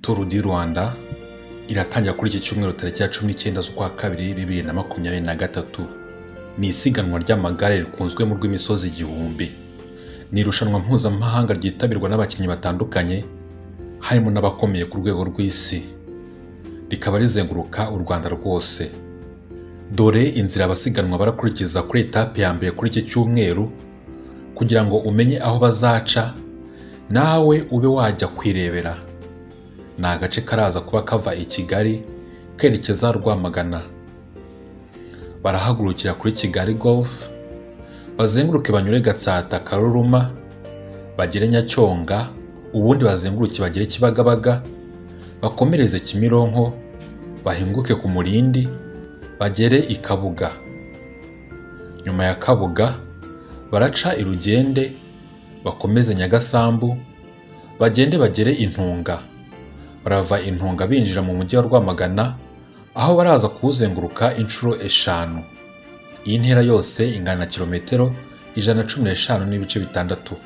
Tour du Rwanda iratangira kuri iki cyumweru tariki ya 19 z'ukwa kabiri 2023. Ni isiganwa ry'amagare rikunzwe mu rw'imisozi igihumbi. Ni irushanwa mpuzamahanga ryitabirwa n'abakinnyi batandukanye harimo n'abakomeye ku rwego rw'isi. Rikaba rizenguruka u Rwanda rwose. Dore inzira abasiganwa barakurikiza kuri etape ya mbere kuri iki cyumweru kugira ngo umenye aho bazaca nawe ube wajya kwirebera. Ni agace karaza kuba kava i Kigali kerekeza Rwamagana. Barahagurukira kuri Kigali Golf, bazenguruke banyure Gatsata Karuruma, bagere Nyacyonga, ubundi bazenguruke bagere Kibagabaga, bakomereze Kimironko, bahinguke ku Murindi, bagere i Kabuga. Nyuma ya Kabuga baraca i Rugende, bakomeze Nyagasambu, bagende bagere Intunga. Barava Intunga binjira mu mujyi wa Rwamagana, aho baraza kuwuzenguruka inshuro 5. Iyi ntera yose ingana na kilometero 115 n'ibice 6.